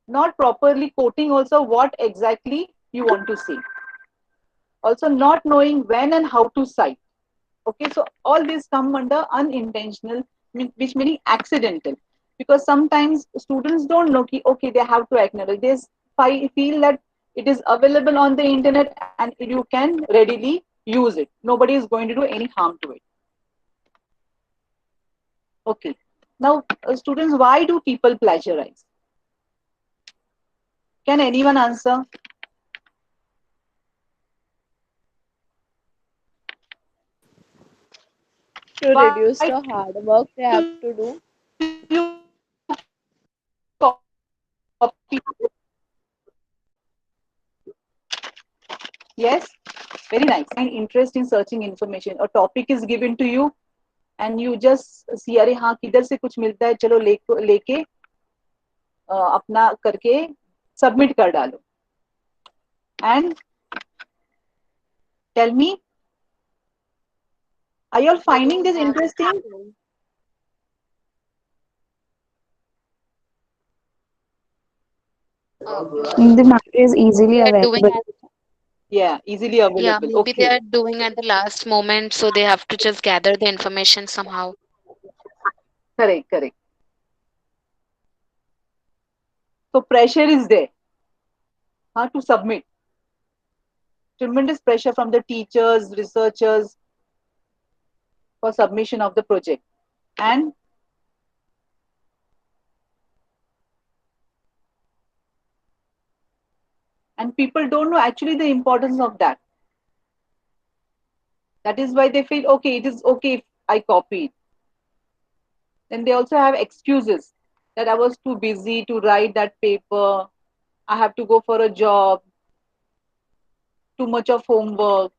not properly quoting also what exactly you want to say, also not knowing when and how to cite. Okay, so all these come under unintentional, which meaning accidental, because sometimes students don't know ki, okay, they have to acknowledge this. Feel that it is available on the internet and you can readily use it, nobody is going to do any harm to it. Okay, now students, why do people plagiarize? Can anyone answer? To Why reduce the do hard you work they have copy? to do. Yes, very nice. Find interest in searching information. A topic is given to you and you just see, अरे हाँ किधर से कुछ मिलता है, चलो लेके अपना करके सबमिट कर डालो. And tell me, are you all They finding don't this have interesting? to. The Maybe matter is easily they are doing available. at, Yeah, easily yeah, available. maybe they Okay, are doing at the last moment, so they have to just gather the information somehow. correct, correct. So pressure is there, to submit. Tremendous pressure from the teachers, researchers for submission of the project. And people don't know actually the importance of that. That is why they feel, okay, it is okay if I copy it. Then they also have excuses that I was too busy to write that paper, I have to go for a job, too much of homework.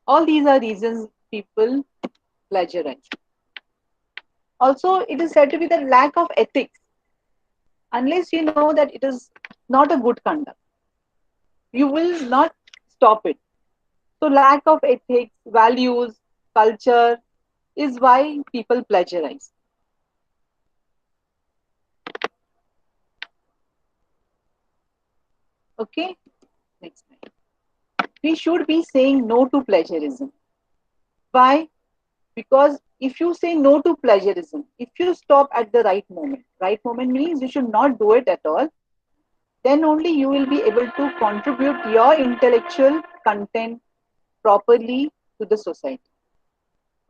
All these are reasons people plagiarize. Also, it is said to be the lack of ethics. Unless you know that it is not a good conduct, you will not stop it. So, lack of ethics, values, culture is why people plagiarize. Okay, next slide. We should be saying no to plagiarism. Why? Because if you say no to plagiarism, if you stop at the right moment means you should not do it at all, then only you will be able to contribute your intellectual content properly to the society.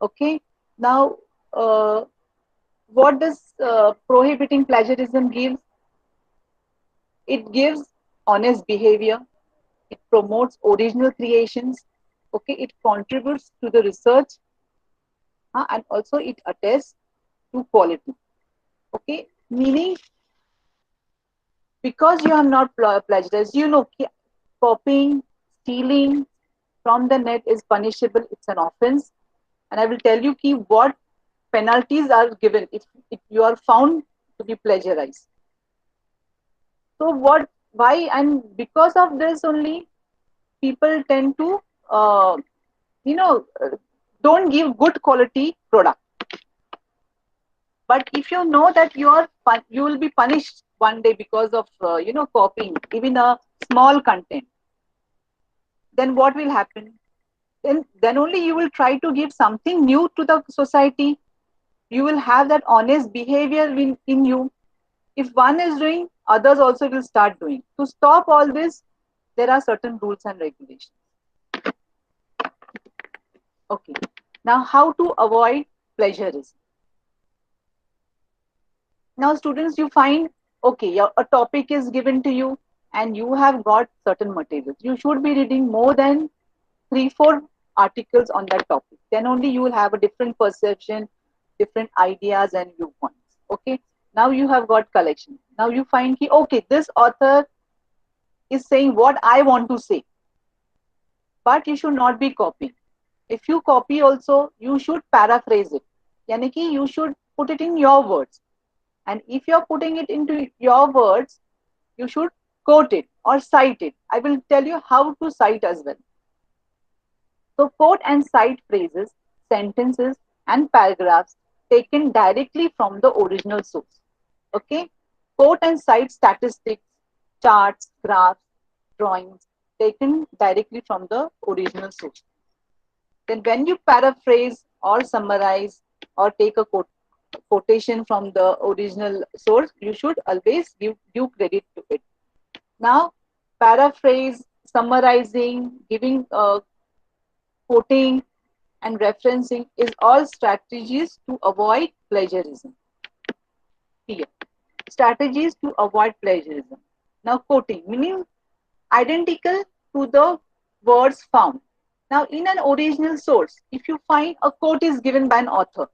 Okay, now uh, what does prohibiting plagiarism give? It gives honest behavior, it promotes original creations, okay, it contributes to the research, and also it attests to quality. Okay, meaning because you have not plagiarized, copying, stealing from the net is punishable, it's an offense. And I will tell you what penalties are given if you are found to be plagiarized. So what, why, and because of this only people tend to, uh, you know, uh, don't give good quality product. But if you know that you will be punished one day because of copying even a small content, then what will happen? Then only you will try to give something new to the society. You will have that honest behavior in you. If one is doing, others also will start doing. To stop all this, there are certain rules and regulations. Okay. Now, how to avoid plagiarism? Now, students, you find, okay, a topic is given to you and you have got certain materials. You should be reading more than 3, 4 articles on that topic. Then only you will have a different perception, different ideas and viewpoints. Okay. Now you have got collection. Now you find, okay, this author is saying what I want to say, but you should not be copying. If you copy also, you should paraphrase it. Yani ki you should put it in your words. And if you're putting it into your words, you should quote it or cite it. I will tell you how to cite as well. So, quote and cite phrases, sentences, and paragraphs taken directly from the original source. Okay. Quote and cite statistics, charts, graphs, drawings taken directly from the original source. Then, when you paraphrase or summarize or take a quotation from the original source, you should always give due credit to it. Now, paraphrase, summarizing, giving, quoting, and referencing is all strategies to avoid plagiarism. Here, strategies to avoid plagiarism. Now, quoting, meaning identical to the words found. Now, in an original source, if you find a quote is given by an author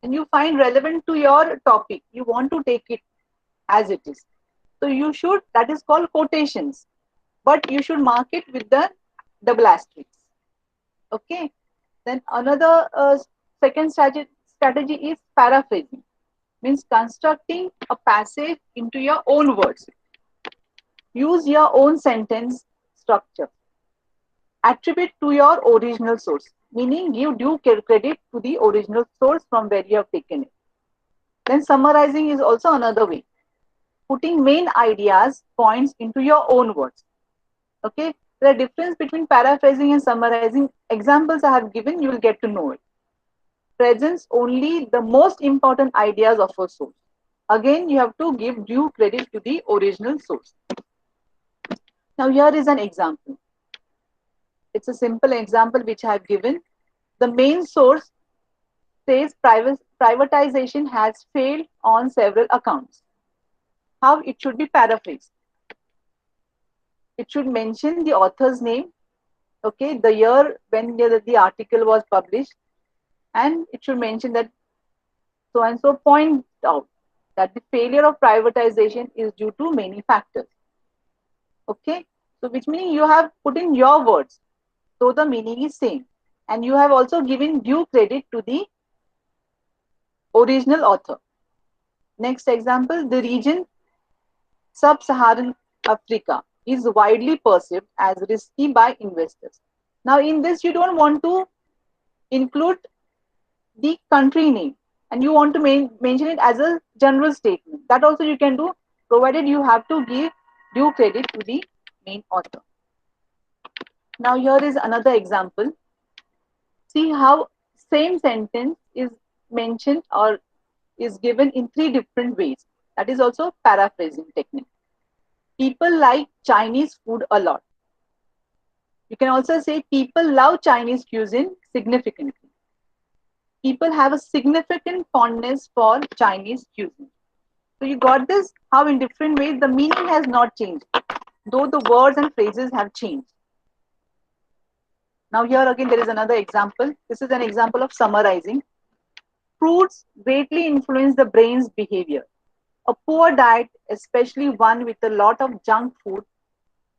and you find relevant to your topic, you want to take it as it is. So, you should, that is called quotations, but you should mark it with the double asterisks. Okay. Then another second strategy is paraphrasing, means constructing a passage into your own words. Use your own sentence structure. Attribute to your original source, meaning give due credit to the original source from where you have taken it. Then summarizing is also another way, putting main ideas, points into your own words. Okay, the difference between paraphrasing and summarizing, examples I have given, you will get to know it. Presents only the most important ideas of a source. Again, you have to give due credit to the original source. Now, here is an example. It's a simple example which I have given. The main source says privatization has failed on several accounts. How it should be paraphrased? It should mention the author's name, okay, the year when the article was published, and it should mention that so and so point out that the failure of privatization is due to many factors. Okay, so which means you have put in your words, so the meaning is same, and you have also given due credit to the original author. Next example, the region Sub-Saharan Africa is widely perceived as risky by investors. Now, in this, you don't want to include the country name and you want to mention it as a general statement. That also you can do, provided you have to give due credit to the main author. Now, here is another example. See how same sentence is mentioned or is given in three different ways. That is also paraphrasing technique. People like Chinese food a lot. You can also say people love Chinese cuisine significantly. People have a significant fondness for Chinese cuisine. So you got this, how in different ways the meaning has not changed, though the words and phrases have changed. Now here again there is another example. This is an example of summarizing. Fruits greatly influence the brain's behavior. A poor diet, especially one with a lot of junk food,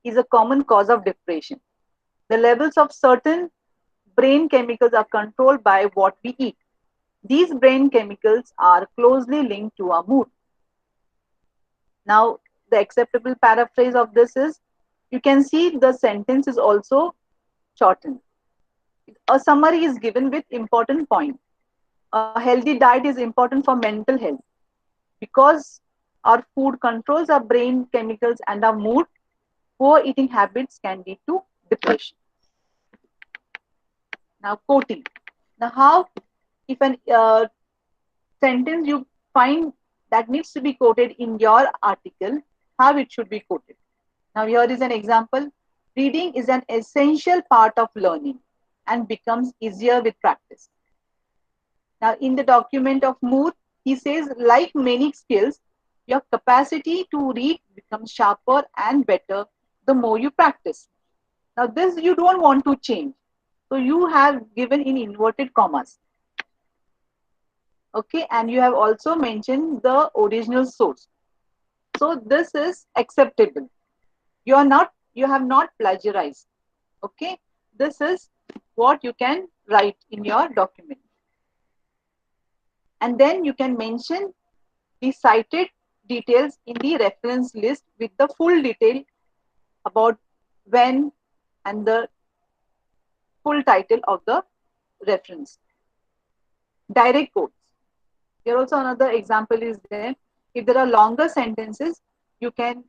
is a common cause of depression. The levels of certain brain chemicals are controlled by what we eat. These brain chemicals are closely linked to our mood. Now, the acceptable paraphrase of this is, you can see the sentence is also shortened. A summary is given with important points. A healthy diet is important for mental health because our food controls our brain chemicals and our mood. Poor eating habits can lead to depression. Now, quoting. Now, how if an sentence you find that needs to be quoted in your article, how it should be quoted. Now, here is an example. Reading is an essential part of learning and becomes easier with practice. Now, in the document of Moore, he says, like many skills, your capacity to read becomes sharper and better the more you practice. Now, this you don't want to change. So, you have given in inverted commas. Okay, and you have also mentioned the original source. So, this is acceptable. You have not plagiarized. Okay, this is what you can write in your document. And then you can mention the cited details in the reference list with the full detail about when and the full title of the reference. Direct quotes. Here also another example is there. If there are longer sentences, you can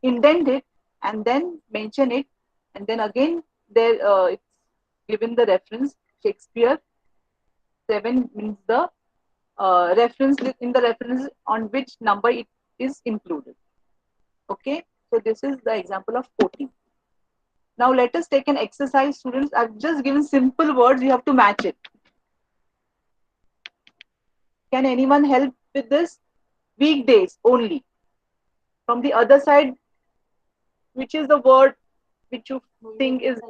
indent it and then mention it, and then again there it's given the reference Shakespeare 7 means the reference in the reference on which number it is included. Okay, so this is the example of quoting. Now let us take an exercise, students. I've just given simple words. You have to match it. Can anyone help with this? Weekdays only. From the other side, which is the word which you think is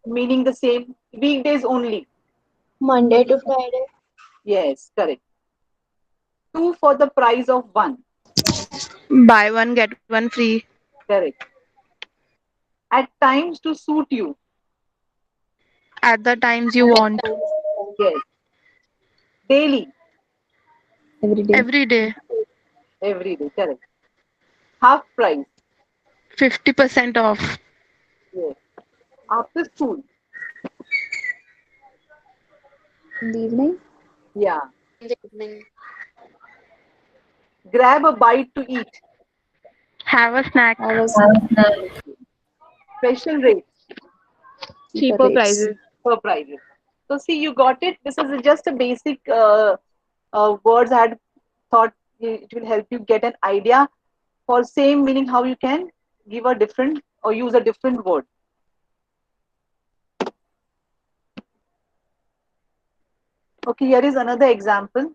meaning the same? Weekdays only. Monday to Friday. Yes, correct. Two for the price of one. Buy one, get one free. Correct. At times to suit you. At the times you want. Yes. Daily. Every day. Every day. Every day. Correct. Half price. 50% off. Yes. After school. In the evening. Yeah. In the evening. Grab a bite to eat. Have a snack. Have a snack. Special rates Cheaper Cheaper rates. prices. per prices. So see, you got it. This is just a basic words I had thought it will help you get an idea for same meaning how you can give a different or use a different word. Okay, here is another example.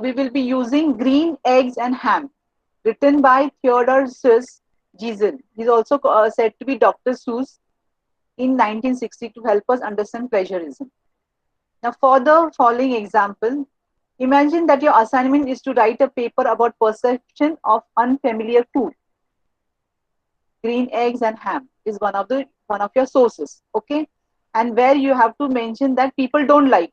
We will be using Green Eggs and Ham, written by Theodore Seuss Geisel. He's also said to be Dr. Seuss in 1960 to help us understand plagiarism. Now, for the following example, imagine that your assignment is to write a paper about perception of unfamiliar food. Green eggs and ham is one of your sources, okay? And where you have to mention that people don't like.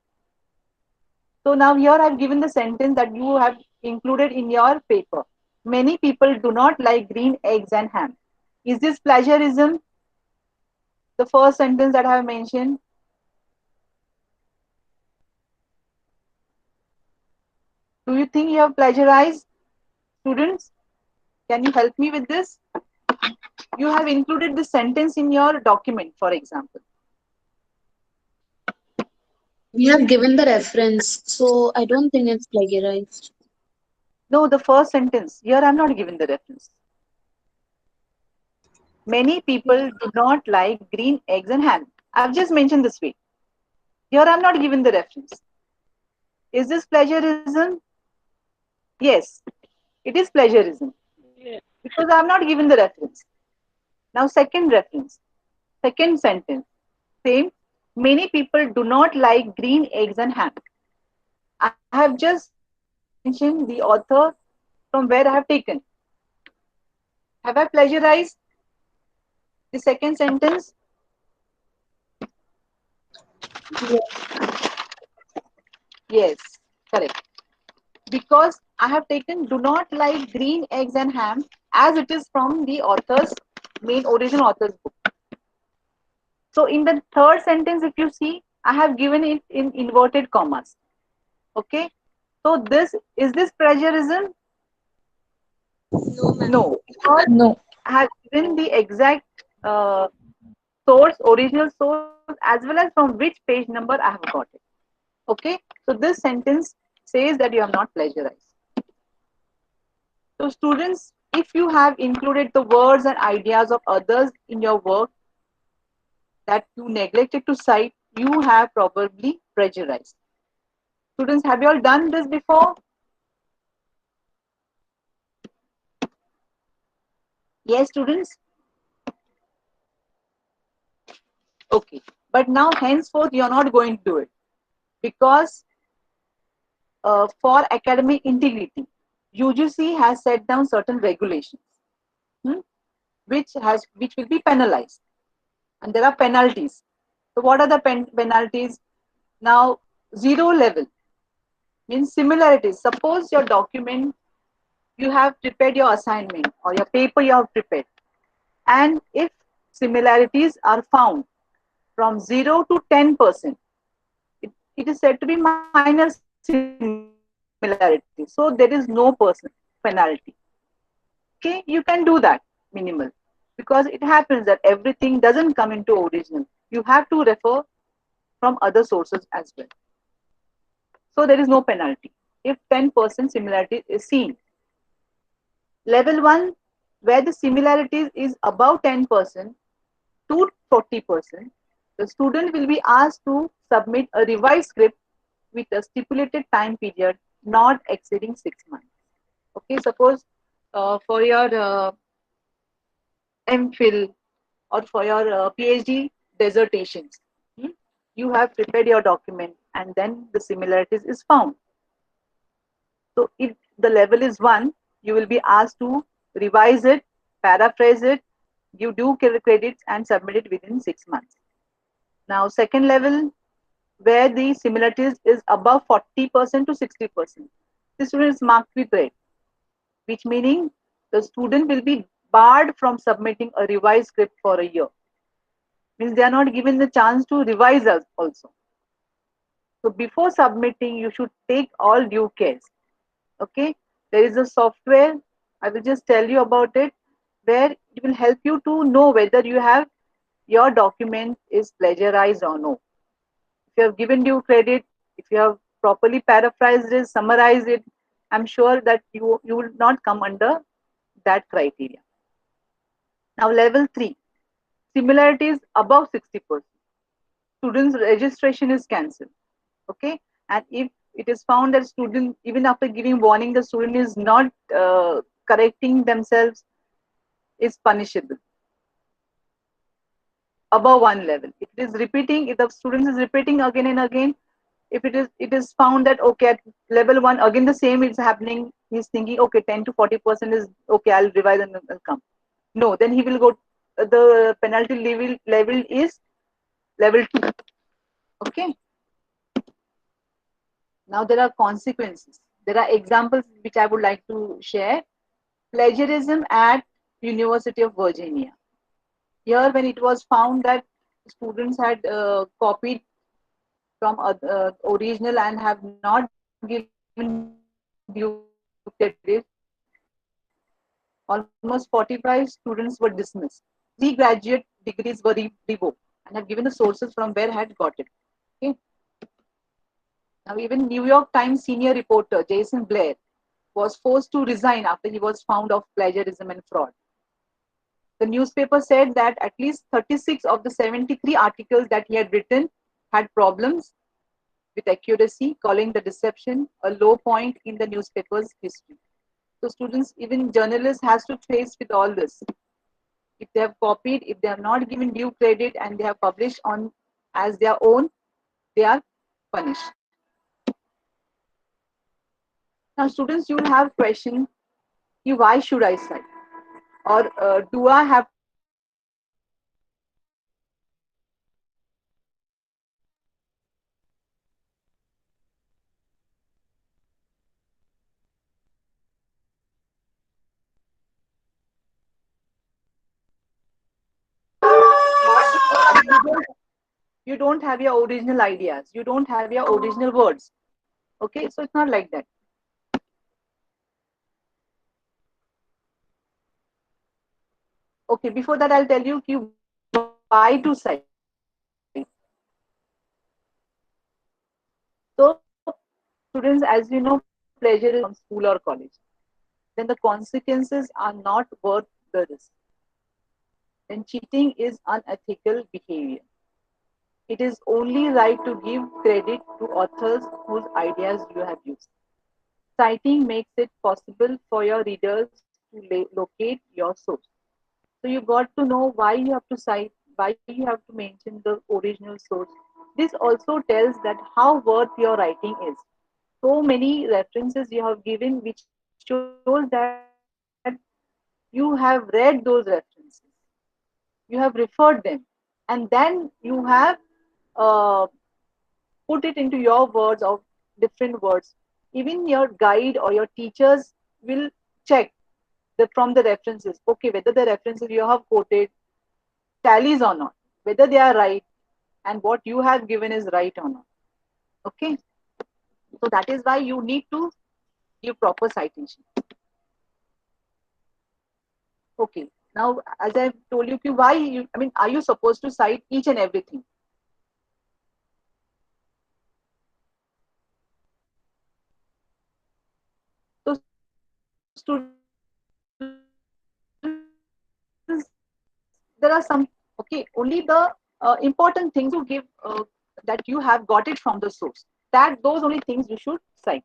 So now here I've given the sentence that you have included in your paper. Many people do not like green eggs and ham. Is this plagiarism? The first sentence that I have mentioned. Do you think you have plagiarized, students? Can you help me with this? You have included this sentence in your document, for example. We have given the reference, so I don't think it's plagiarized. No, the first sentence. Here I'm not given the reference. Many people do not like green eggs and ham. I've just mentioned this way. Here I'm not given the reference. Is this plagiarism? Yes, it is plagiarism because I'm not given the reference. Now, second reference, second sentence, same. Many people do not like green eggs and ham. I have just mentioned the author from where I have taken. Have I plagiarized the second sentence? Yes, correct. Because I have taken do not like green eggs and ham as it is from the author's main original author's book. So in the third sentence, if you see, I have given it in inverted commas. Okay. So this is this plagiarism? No, ma'am. No, because No. I have given the exact source, original source, as well as from which page number I have got it. Okay. So this sentence says that you have not plagiarized. So students, if you have included the words and ideas of others in your work that you neglected to cite, you have probably plagiarized. Students, have you all done this before? Yes, students? Okay. But now, henceforth, you're not going to do it because for academic integrity, UGC has set down certain regulations, hmm, which will be penalized, and there are penalties. So, what are the penalties? Now, zero level means similarities. Suppose your document you have prepared your assignment or your paper you have prepared, and if similarities are found from 0 to 10%, it is said to be minor similarities. similarity. So there is no person penalty. Okay, you can do that minimal because it happens that everything doesn't come into original. You have to refer from other sources as well. So there is no penalty if 10% similarity is seen. Level 1, where the similarities is above 10% to 40%, the student will be asked to submit a revised script with a stipulated time period not exceeding 6 months. Okay, suppose for your MPhil or for your PhD dissertations, hmm, you have prepared your document and then the similarities is found. So if the level is 1, you will be asked to revise it, paraphrase it, give due credits and submit it within 6 months. Now second level, where the similarities is above 40% to 60%. The student is marked with red, which meaning the student will be barred from submitting a revised script for a year. Means they are not given the chance to revise us also. So before submitting, you should take all due care. Okay, there is a software. I will just tell you about it, where it will help you to know whether you have your document is plagiarized or no. If you have given due credit, if you have properly paraphrased it, summarized it, I'm sure that you will not come under that criteria. Now level 3, similarities above 60%. Students registration is cancelled. Okay, and if it is found that student, even after giving warning, the student is not correcting themselves, is punishable above one level. If it is repeating, if the student is repeating again and again, if it is found that okay, at level 1 again the same is happening, he's thinking okay, 10 to 40% is okay, I'll revise and I'll come. No, then he will go, the penalty level is level 2. Okay, now there are consequences. There are examples which I would like to share. Plagiarism at University of Virginia. Here, when it was found that students had copied from original and have not given due credit, almost 45 students were dismissed. 3 graduate degrees were revoked and have given the sources from where had got it. Okay. Now, even New York Times senior reporter Jason Blair was forced to resign after he was found of plagiarism and fraud. The newspaper said that at least 36 of the 73 articles that he had written had problems with accuracy, calling the deception a low point in the newspaper's history. So students, even journalists, has to face with all this. If they have copied, if they have not given due credit and they have published on as their own, they are punished. Now students, you will have question, why should I cite? Or do I have to cite? You don't have your original ideas, you don't have your original words. Okay, so it's not like that. Okay, before that I'll tell you why to cite. So students, as you know, plagiarism from school or college, then the consequences are not worth the risk. Then cheating is unethical behavior. It is only right to give credit to authors whose ideas you have used. Citing makes it possible for your readers to locate your source. So you got to know why you have to cite, why you have to mention the original source. This also tells that how worth your writing is. So many references you have given, which shows that you have read those references, you have referred them, and then you have uh, put it into your words of different words. Even your guide or your teachers will check from the references, okay, whether the references you have quoted tallies or not, whether they are right and what you have given is right or not. Okay, so that is why you need to give proper citation. Okay. Now, as I've told you, why you, I mean, are you supposed to cite each and everything? So, students, there are some, okay, only the important things you give that you have got it from the source. That those only things you should cite,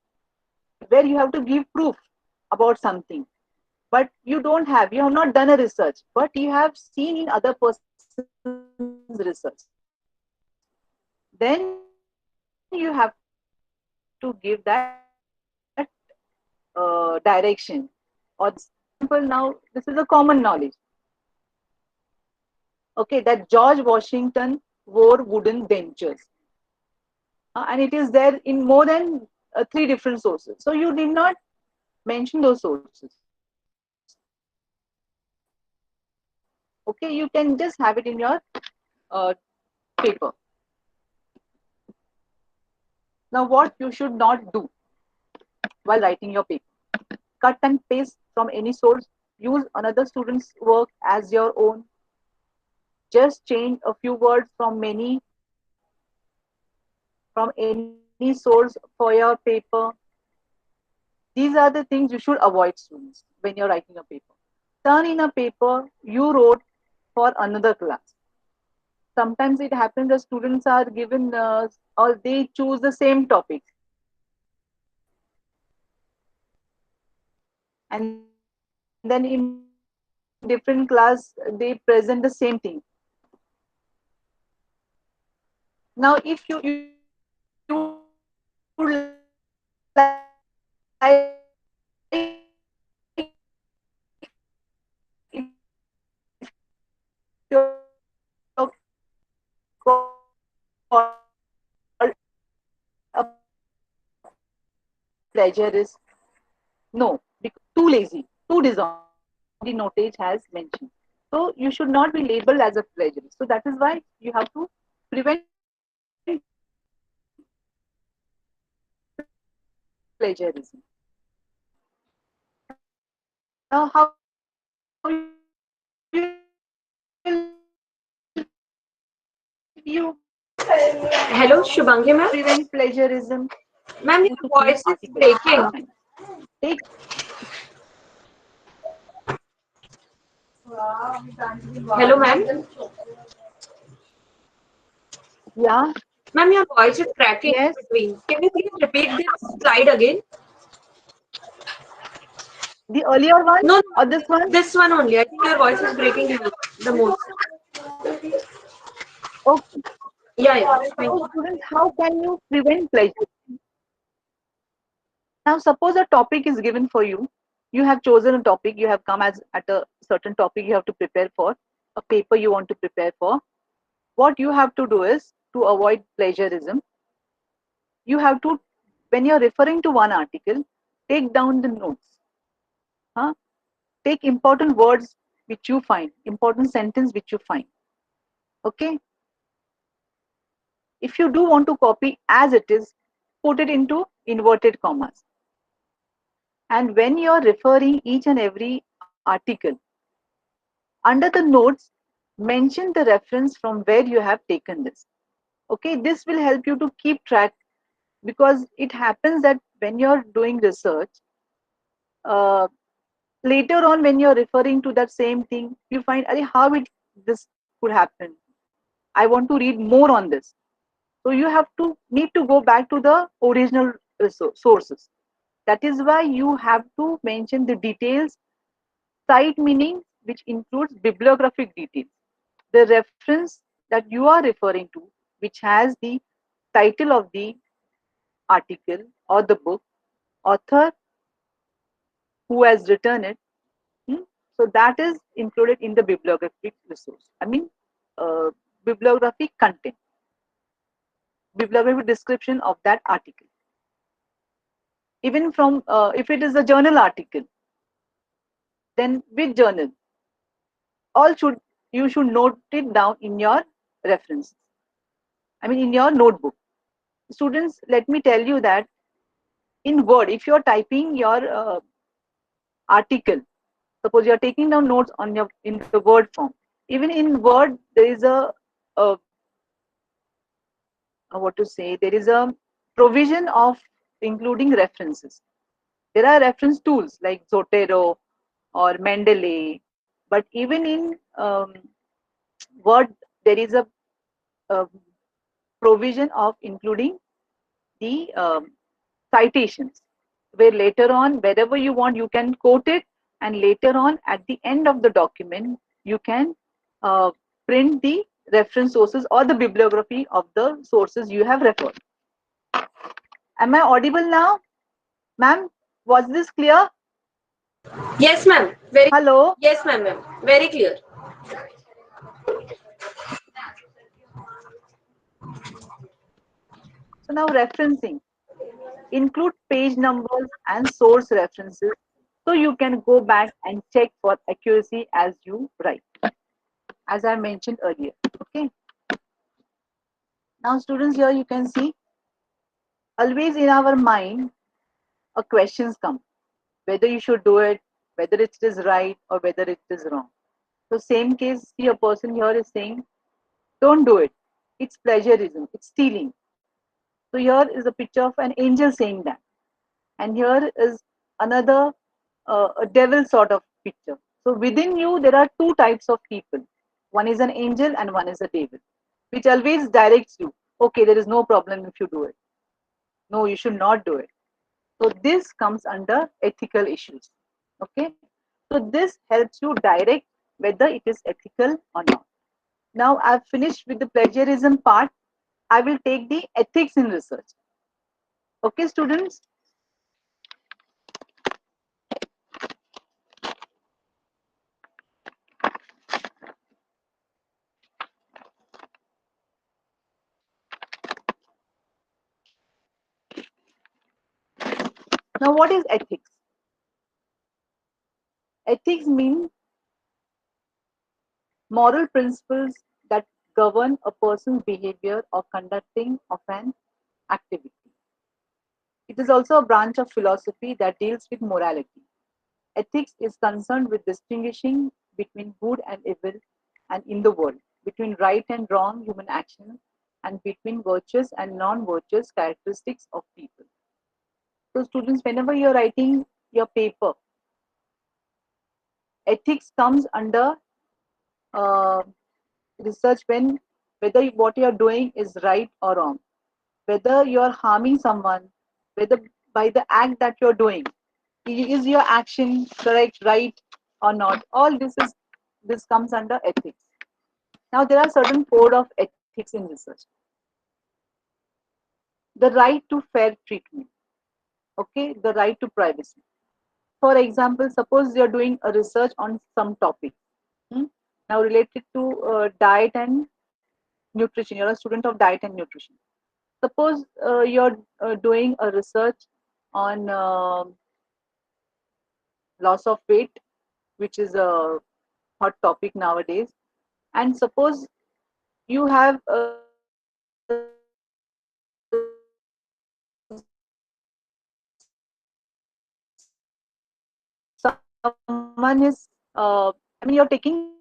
where you have to give proof about something. But you have not done a research, but you have seen in other person's research. Then you have to give that direction or the source. For example, now this is a common knowledge. Okay, that George Washington wore wooden dentures, and it is there in more than three different sources. So you did not mention those sources. Okay, you can just have it in your uh, paper. Now, what you should not do while writing your paper: cut and paste from any source, use another student's work as your own, just change a few words from any source for your paper. These are the things you should avoid, students, when you're writing a paper. Turn in a paper you wrote for another class. Sometimes it happens that students are given or they choose the same topic, and then in different class they present the same thing. Now if you would like plagiarist, no, because too lazy, too dishonest, as the notage has mentioned. So you should not be labeled as a plagiarist. So that is why you have to prevent plagiarism. Now, how you Hello, Shubhangi ma'am. prevent plagiarism? Ma'am, You your to create voice is articles. breaking. Fine. Take Hello, ma'am. yeah, Ma'am, your voice is cracking in yes. between. Can you please repeat this slide again? The earlier one No, no, or this one? this one only. I think your voice is breaking the most. Okay. Yeah, yeah. Thank So you. students, how can you prevent plagiarism? Now, suppose a topic is given for you. You have chosen a topic. You have come as at a certain topic you have to prepare for, a paper you want to prepare for. What you have to do is to avoid plagiarism. You have to, when you're referring to one article, take down the notes. Huh? Take important words which you find, important sentence which you find. Okay. If you do want to copy as it is, put it into inverted commas. And when you're referring each and every article, under the notes, mention the reference from where you have taken this. Okay, this will help you to keep track, because it happens that when you're doing research, uh, later on when you're referring to that same thing, you find, how it this could happen. I want to read more on this. So you have to need to go back to the original sources. That is why you have to mention the details, site meaning, which includes bibliographic details, the reference that you are referring to, which has the title of the article or the book, author who has written it. Hmm? So that is included in the bibliographic resource. I mean, uh, bibliographic content, bibliographic description of that article. Even from, if it is a journal article, then which journal? All should, you should note it down in your reference. I mean, in your notebook. Students, let me tell you that in Word, if you're typing your article, suppose you're taking down notes on your in the Word form. Even in Word, there is a what to say, there is a provision of including references. There are reference tools like Zotero or Mendeley, but even in Word, there is a provision of including the citations, where later on, wherever you want, you can quote it, and later on, at the end of the document, you can uh, print the reference sources or the bibliography of the sources you have referred. Am I audible now, ma'am? Was this clear? Yes, ma'am. Very. Hello. Yes, ma'am. Very clear. So now referencing include page numbers and source references, so you can go back and check for accuracy as you write, as I mentioned earlier. Okay. Now, students, here you can see always in our mind a questions come, whether you should do it, whether it is right or whether it is wrong. So same case, see, a person here is saying, don't do it. It's plagiarism. It's stealing. So here is a picture of an angel saying that, and here is another a devil sort of picture. So within you, there are two types of people. One is an angel and one is a devil, which always directs you. Okay, there is no problem if you do it. No, you should not do it. So this comes under ethical issues. Okay. So this helps you direct whether it is ethical or not. Now I've finished with the plagiarism part. I will take the ethics in research. Okay, students. Now what is ethics? Ethics mean moral principles that govern a person's behavior or conducting of an activity. It is also a branch of philosophy that deals with morality. Ethics is concerned with distinguishing between good and evil and in the world, between right and wrong human action, and between virtuous and non-virtuous characteristics of people. So students, whenever you're writing your paper, ethics comes under uh, research when whether what you're doing is right or wrong, whether you're harming someone, whether by the act that you're doing, is your action correct, right or not. All this comes under ethics. Now there are certain code of ethics in research. The right to fair treatment, okay, the right to privacy. For example, suppose you're doing a research on some topic, hmm, now related to diet and nutrition. You're a student of diet and nutrition. Suppose you're doing a research on loss of weight, which is a hot topic nowadays. And suppose you have someone is, you're taking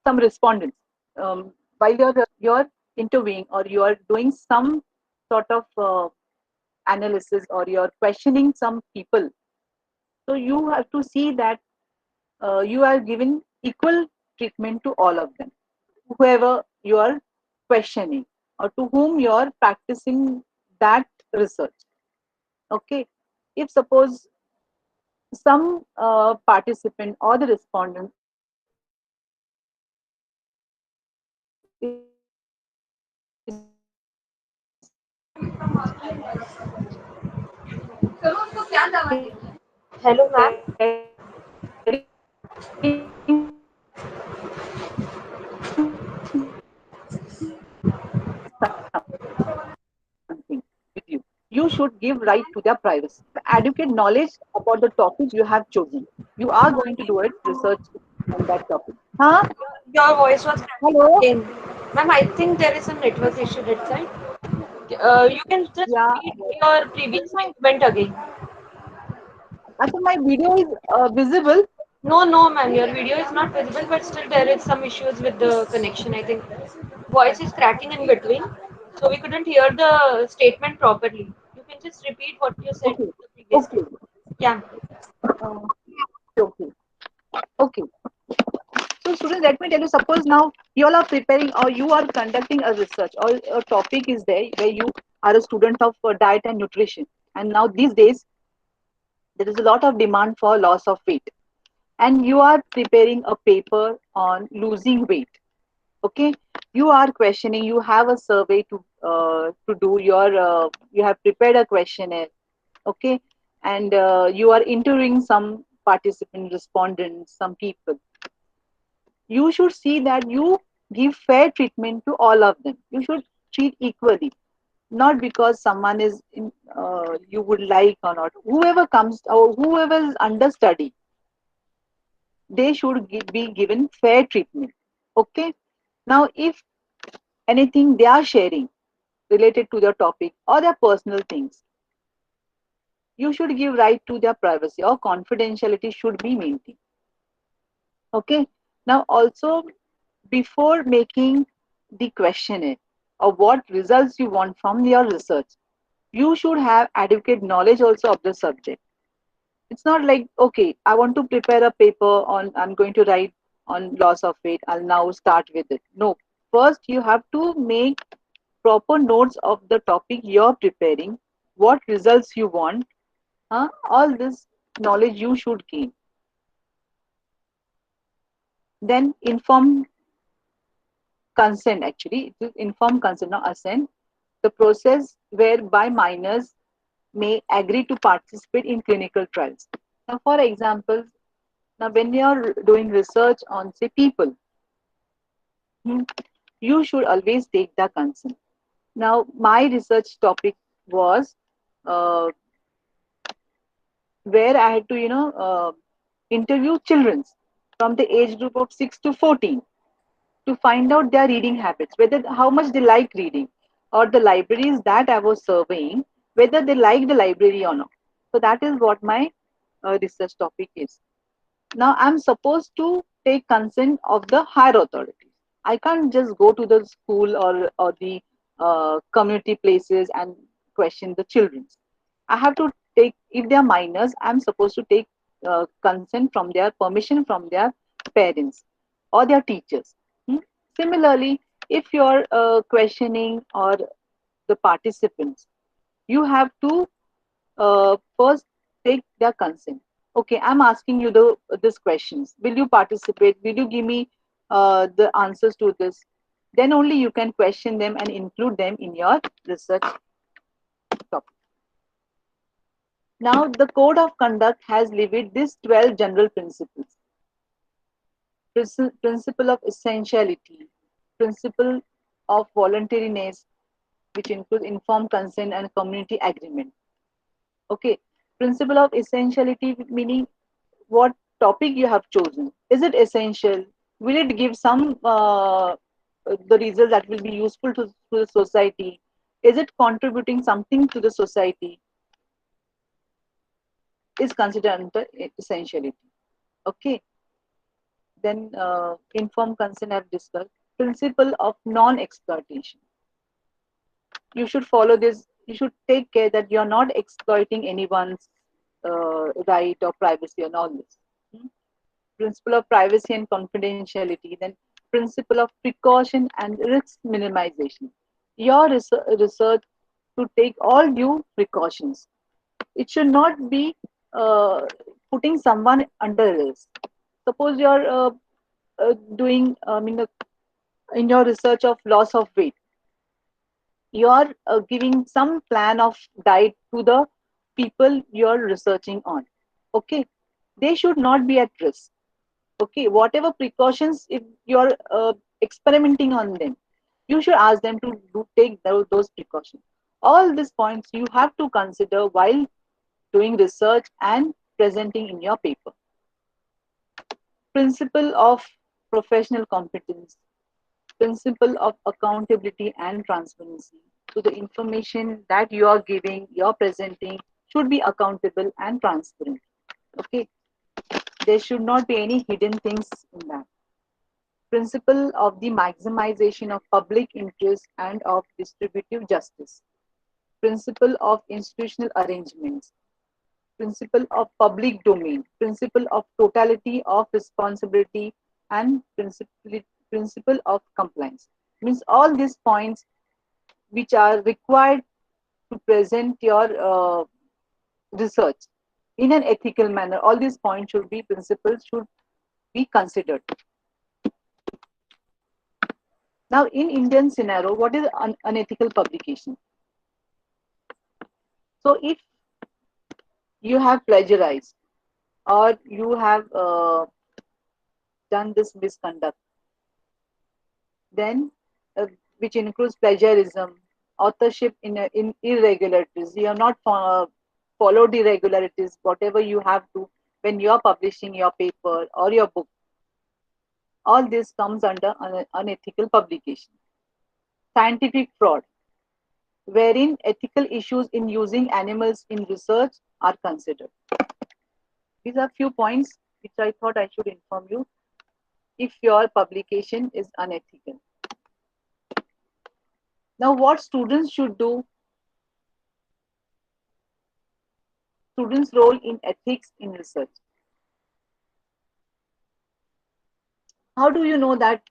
some respondents while you're interviewing or you are doing some sort of analysis or you're questioning some people. So you have to see that you are giving equal treatment to all of them, whoever you are questioning or to whom you are practicing that research. Okay, if suppose some participant or the respondent is Hello, ma'am. something with you, you should give right to their privacy. Adequate knowledge about the topic you have chosen. You are going to do it, research on that topic. Huh? Your voice was cracking Hello? again. Ma'am, I think there is a network issue that side. You can just Yeah. repeat your Is previous my statement again. actually my video is visible? No, no, ma'am, your video is not visible, but still there is some issues with the connection. I think voice is cracking in between, so we couldn't hear the statement properly. You can just repeat what you said Okay. the previous Okay. statement. Yeah. Uh, okay. Okay. So, students, let me tell you. Suppose now you all are preparing or you are conducting a research or a topic is there where you are a student of diet and nutrition, and now these days there is a lot of demand for loss of weight, and you are preparing a paper on losing weight. Okay, you are questioning. You have a survey to do. You have prepared a questionnaire. Okay, and you are interviewing some participant respondents, some people. You should see that you give fair treatment to all of them. You should treat equally, not because someone is you would like or not. Whoever comes or whoever is under study, they should be given fair treatment. Okay. Now, if anything they are sharing related to their topic or their personal things, you should give right to their privacy or confidentiality should be maintained. Okay. Now, also before making the questionnaire or what results you want from your research, you should have adequate knowledge also of the subject. It's not like, okay, I want to prepare a paper on, I'm going to write on loss of weight, I'll now start with it. No, first you have to make proper notes of the topic you're preparing, what results you want, all this knowledge you should gain. Then inform consent, actually it is informed consent, not assent, the process whereby minors may agree to participate in clinical trials. Now, for example, now when you are doing research on, say, people, hmm, you should always take the consent. Now, my research topic was uh, where I had to, interview children from the age group of 6 to 14 to find out their reading habits, whether how much they like reading, or the libraries that I was surveying, whether they like the library or not. So that is what my research topic is. Now I'm supposed to take consent of the higher authorities. I can't just go to the school or the community places and question the children. I have to take, if they are minors, I'm supposed to take consent from their permission from their parents or their teachers. Hmm? Similarly, if you're questioning or the participants, you have to first take their consent. Okay, I'm asking you these questions. Will you participate? Will you give me the answers to this? Then only you can question them and include them in your research topic. Now, the code of conduct has levied these 12 general principles: principle of essentiality, principle of voluntariness, which includes informed consent and community agreement. Okay, principle of essentiality meaning what topic you have chosen. Is it essential? Will it give some the result that will be useful to the society? Is it contributing something to the society? Is considered under essentiality. Okay. Then informed consent I've discussed. Principle of non-exploitation. You should follow this. You should take care that you're not exploiting anyone's right or privacy and all this. Hmm? Principle of privacy and confidentiality, then principle of precaution and risk minimization. Your research to take all due precautions. It should not be uh, putting someone under risk. Suppose you're doing, in your research of loss of weight, you're giving some plan of diet to the people you're researching on. Okay, they should not be at risk. Okay, whatever precautions, if you're experimenting on them, you should ask them to take those precautions. All these points you have to consider while doing research and presenting in your paper. Principle of professional competence, principle of accountability and transparency, So the information that you are giving, you're presenting should be accountable and transparent. Okay, there should not be any hidden things in that. Principle of the maximization of public interest and of distributive justice. Principle of institutional arrangements. Principle of public domain. Principle of totality of responsibility and principle of compliance. Means all these points which are required to present your research in an ethical manner. All these points should be principles should be considered. Now, in Indian scenario, what is unethical publication? So, if you have plagiarized or you have done this misconduct, then which includes plagiarism, authorship in irregularities, you have not followed irregularities, whatever you have to when you are publishing your paper or your book. All this comes under unethical publication. Scientific fraud, wherein ethical issues in using animals in research are considered. These are few points which I thought I should inform you if your publication is unethical. Now, what students should do, students' role in ethics in research. How do you know that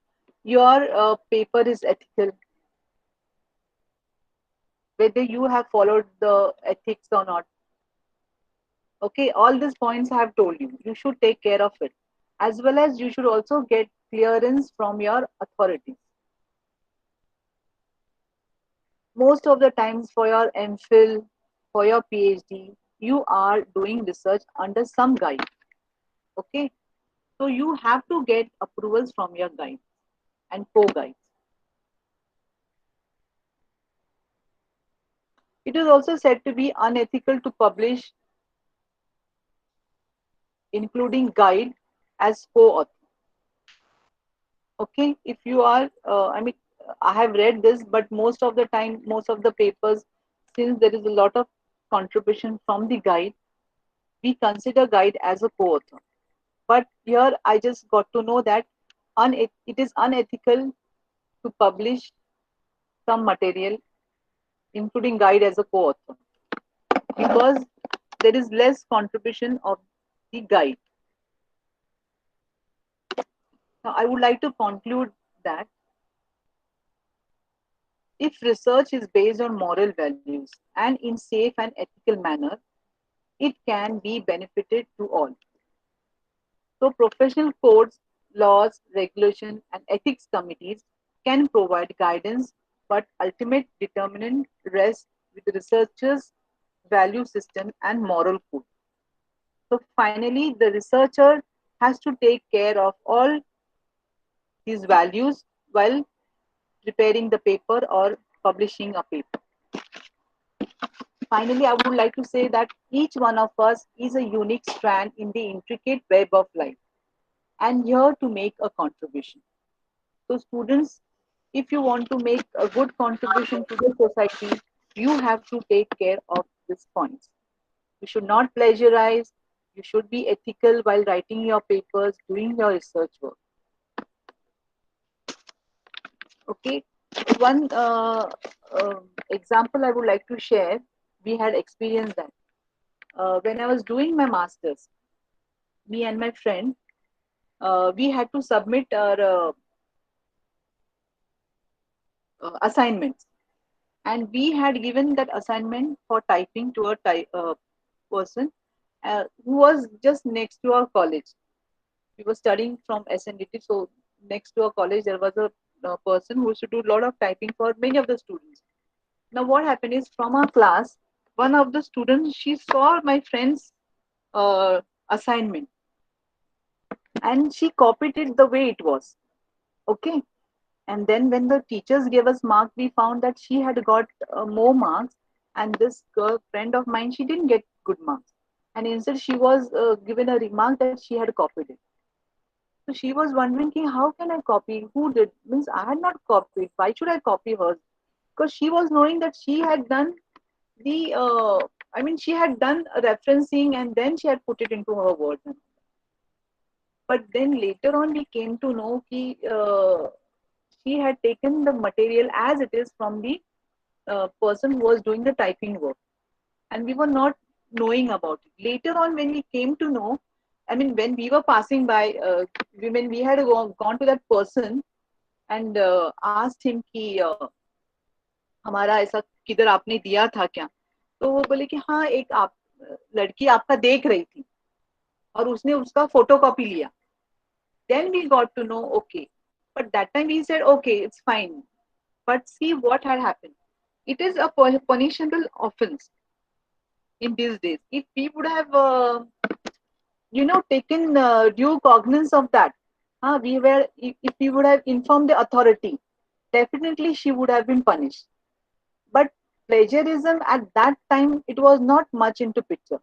your paper is ethical? Whether you have followed the ethics or not. Okay, all these points I have told you. You should take care of it. As well as you should also get clearance from your authorities. Most of the times for your MPhil, for your PhD, you are doing research under some guide. Okay, so you have to get approvals from your guides and co-guides. It is also said to be unethical to publish, including guide, as co-author. Okay, if you are, I have read this, but most of the time, most of the papers, since there is a lot of contribution from the guide, we consider guide as a co-author. But here I just got to know that it is unethical to publish some material, including guide as a co-author, because there is less contribution of the guide. Now, I would like to conclude that if research is based on moral values and in safe and ethical manner, it can be benefited to all. So professional codes, laws, regulation, and ethics committees can provide guidance, but ultimate determinant rests with the researcher's value system and moral code. So finally, the researcher has to take care of all these values while preparing the paper or publishing a paper. Finally, I would like to say that each one of us is a unique strand in the intricate web of life and here to make a contribution. So, students, if you want to make a good contribution to the society, you have to take care of these points. You should not plagiarize. You should be ethical while writing your papers, doing your research work. Okay. One example I would like to share. We had experienced that when I was doing my masters. Me and my friend, we had to submit our assignments, and we had given that assignment for typing to a person who was just next to our college. We were studying from SNDT, so next to our college there was a person who used to do a lot of typing for many of the students. Now what happened is, from our class, one of the students, she saw my friend's assignment and she copied it the way it was. Okay, and then when the teachers gave us mark, we found that she had got more marks, and this girl friend of mine, she didn't get good marks, and instead she was given a remark that she had copied it. So she was wondering, how can I copy? Who did? Means I had not copied. Why should I copy hers? because she was knowing that she had done the I mean, she had done a referencing and then she had put it into her words. But then later on, we came to know that she had taken the material as it is from the person who was doing the typing work, and we were not knowing about it. Later on, when we came to know, I mean, when we were passing by, when we had gone to that person and asked him कि हमारा ऐसा किधर आपने दिया था क्या, तो वो बोले कि हाँ एक आप लड़की आपका देख रही थी और उसने उसका फोटोकॉपी लिया. Then we got to know, okay. But that time we said, okay, it's fine. But see what had happened. It is a punishable offense in these days. If we would have, taken due cognizance of that, if we would have informed the authority, definitely she would have been punished. But plagiarism at that time, it was not much into picture.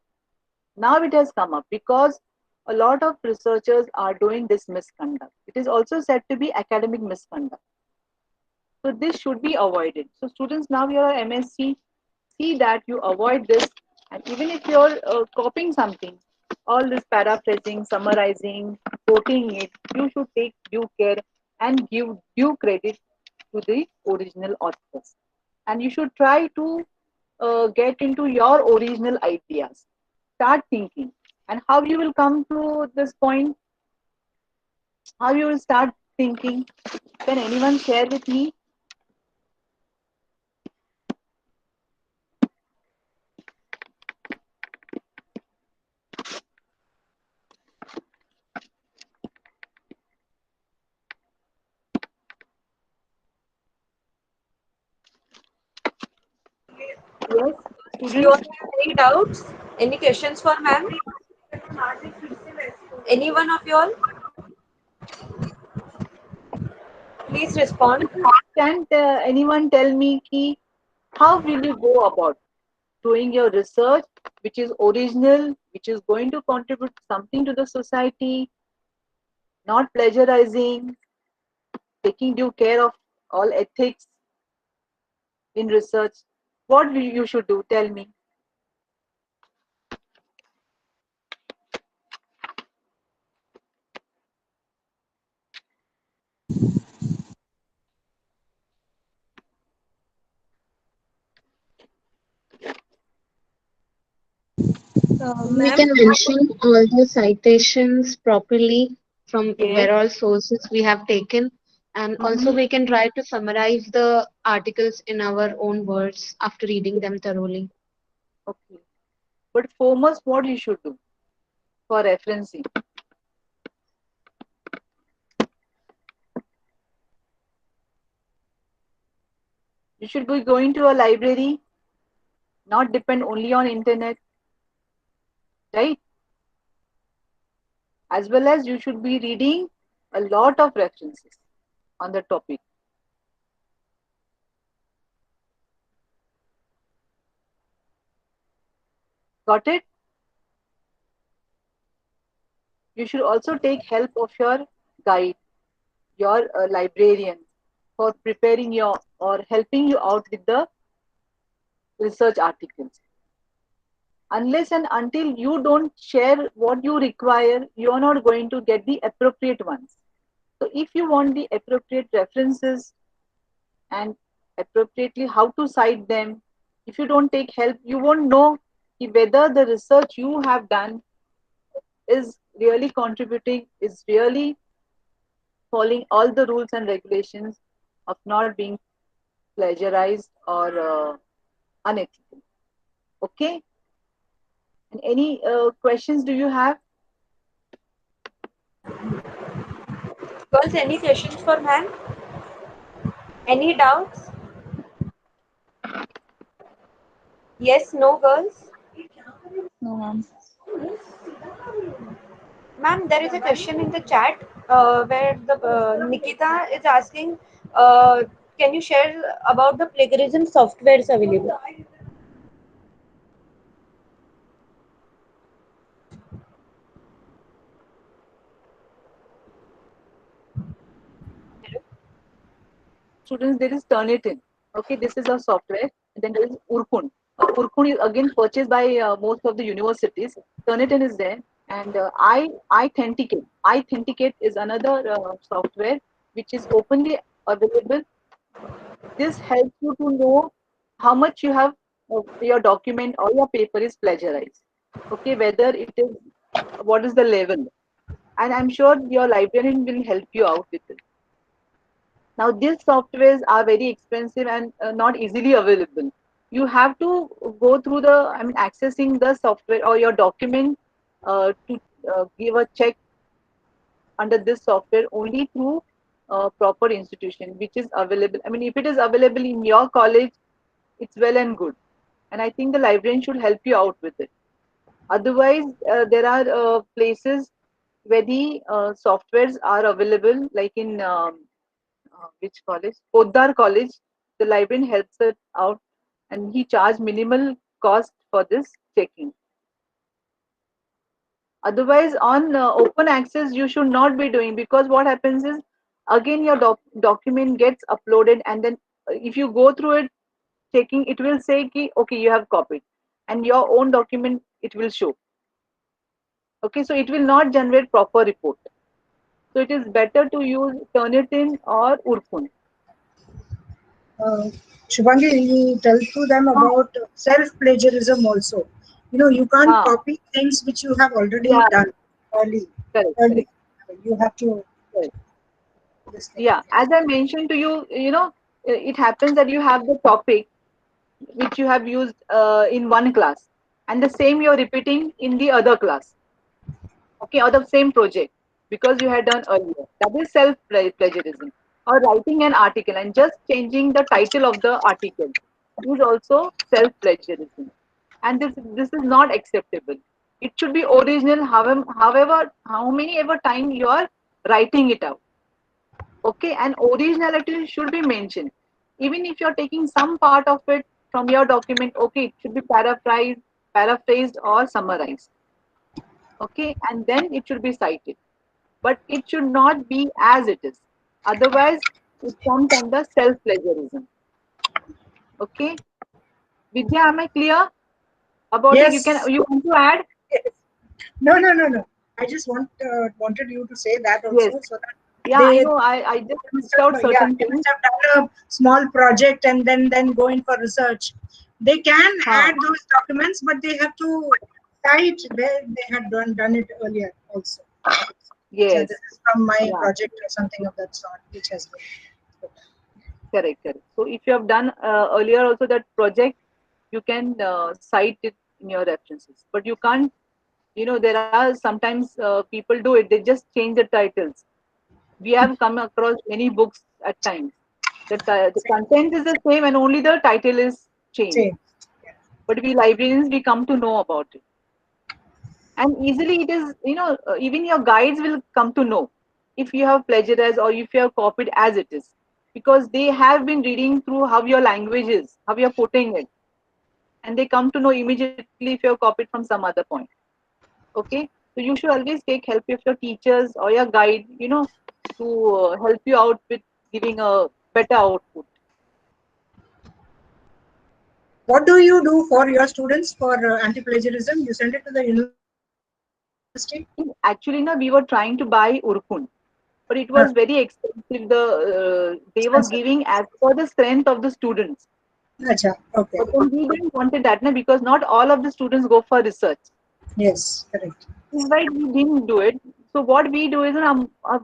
Now it has come up because a lot of researchers are doing this misconduct. It is also said to be academic misconduct. So this should be avoided. So students, now you are MSc, see that you avoid this. And even if you're copying something, all this paraphrasing, summarizing, quoting it, you should take due care and give due credit to the original authors. And you should try to get into your original ideas. Start thinking. And how you will come to this point, how you will start thinking. Can anyone share with me? Yes, You all students. have any doubts? Any questions for ma'am? Any one of you all? Please respond. Can anyone tell me ki, how will you go about doing your research, which is original, which is going to contribute something to the society, not plagiarizing, taking due care of all ethics in research? What will you should do? Tell me. We Ma'am? can mention all the citations properly from Yes. where all sources we have taken, and also Mhm. we can try to summarize the articles in our own words after reading them thoroughly. Okay. But foremost, what you should do for referencing? You should be going to a library, not depend only on internet, right? As well as you should be reading a lot of references on the topic. Got it? You should also take help of your guide, your librarian, for preparing your or helping you out with the research articles. Unless and until you don't share what you require, you are not going to get the appropriate ones. So if you want the appropriate references and appropriately how to cite them, if you don't take help, you won't know whether the research you have done is really contributing, is really following all the rules and regulations of not being plagiarized or unethical. Okay? And any questions do you have? Girls, any questions for ma'am? Any doubts? Yes, no, girls? No, ma'am. Ma'am, there is a question in the chat where the Nikita is asking, can you share about the plagiarism softwares available? Students, there is Turnitin. Okay, this is a software. Then there is Urkun. Urkun is again purchased by most of the universities. Turnitin is there, and iThenticate is another software which is openly available. This helps you to know how much you have your document or your paper is plagiarized. Okay, whether it is what is the level, and I'm sure your librarian will help you out with it. Now, these softwares are very expensive and not easily available. You have to go through accessing the software or your document to give a check under this software only through proper institution, which is available. I mean, if it is available in your college, it's well and good. And I think the librarian should help you out with it. Otherwise, there are places where the softwares are available, like in which college? Poddar College. The librarian helps it out, and he charged minimal cost for this checking. Otherwise, on open access, you should not be doing, because what happens is again your document gets uploaded, and then if you go through it checking, it will say ki, okay, you have copied, and your own document it will show. Okay, so it will not generate proper report. So it is better to use Turnitin or Urkun. Uh, Shubhangi, you tell to them Ah, about self-plagiarism also. You can't ah, copy things which you have already yeah, done early. correct, Early. correct, You have to correct. this thing. Yeah, Yes. as I mentioned to you, it happens that you have the topic which you have used in one class, and the same you're repeating in the other class, okay, or the same project because you had done earlier. That is self plagiarism. Or writing an article and just changing the title of the article is also self plagiarism, and this is not acceptable. It should be original. However, how many ever time you are writing it out, okay, and originality should be mentioned. Even if you're taking some part of it from your document, okay, it should be paraphrased or summarized, okay, and then it should be cited, but it should not be as it is. Otherwise, it comes under self plagiarism. Okay, Vidya, am I clear about it? Yes. You want to add? Yes. No, no, no, no. I just wanted you to say that Yes. also, so that Yeah, I they know. I just they must list out have, yeah, certain they must things. have done a small project and then go in for research. They can Huh. add those documents, but they have to cite where they had done it earlier also. So Yes. this is from my Yeah. project or something of that sort, which has been. Correct. Correct. So if you have done earlier also that project, you can cite it in your references. But you can't. There are sometimes people do it. They just change the titles. We have come across many books at times. The content is the same and only the title is changed. Same. Yeah. But we librarians, we come to know about it. And easily it is, even your guides will come to know if you have plagiarized or if you have copied as it is. Because they have been reading through how your language is, how you're putting it. And they come to know immediately if you have copied from some other point. Okay? So you should always take help of your teachers or your guide, to help you out with giving a better output. What do you do for your students for anti-plagiarism? You send it to the university? Actually, no, we were trying to buy Urkun, but it was very expensive. They were Expensive. giving as per the strength of the students. Acha, okay. But then we didn't wanted that, na, because not all of the students go for research. Yes, correct. That's why we didn't do it. So what we do is,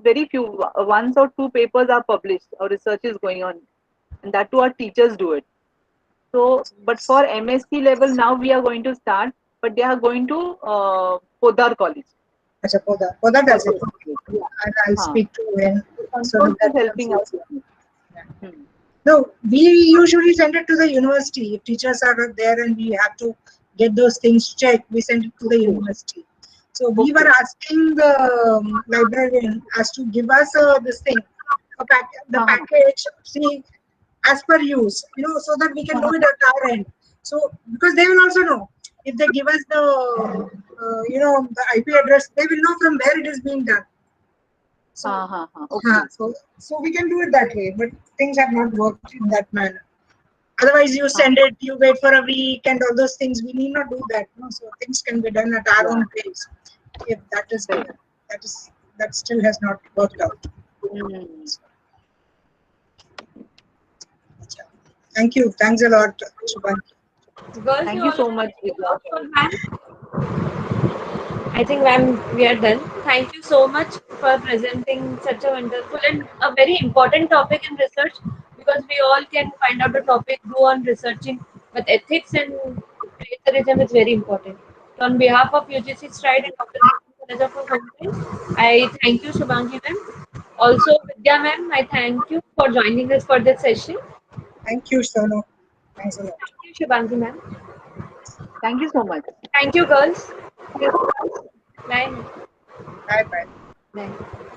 very few, once or two papers are published or research is going on, and that too our teachers do it. So, but for MSc level now we are going to start, but they are going to Podar College. Acha, Poda For does it. this. Yeah. And I'll Huh. speak to him So so Santosh that is helping also. us with this. Yeah. Hmm. No, we usually send it to the university. If teachers are there and we have to get those things checked, we send it to the Okay. university. So we were Okay. asking the librarian as to give us this thing, the Uh-huh. package, see, as per use, so that we can do Uh-huh. it at our end. So because they will also know if they give us the IP address, they will know from where it is being done. So, Uh-huh. Okay. so we can do it that way, but things have not worked in that manner. Otherwise, you Huh. send it, you wait for a week, and all those things. We need not do that. No? So things can be done at our Yeah. own pace. If that is Right. given, that still has not worked out. Mm. So, yeah. Thank you. Thanks a lot, Shubhangi. Girls, you Thank you all so have much, anything Vidya. else for ma'am? I think, ma'am, we are done. Thank you so much for presenting such a wonderful and a very important topic in research, because we all can find out the topic, go on researching, but ethics and plagiarism is very important. So on behalf of UGC Stride and Dr. College of Accounting, I thank you, Shubhangi ma'am. Also, Vidya ma'am, I thank you for joining us for this session. Thank you, Sono. Thanks a lot. Thank you, Shubhangi ma'am. Thank you so much. Thank you, girls. Bye. Bye bye. Bye.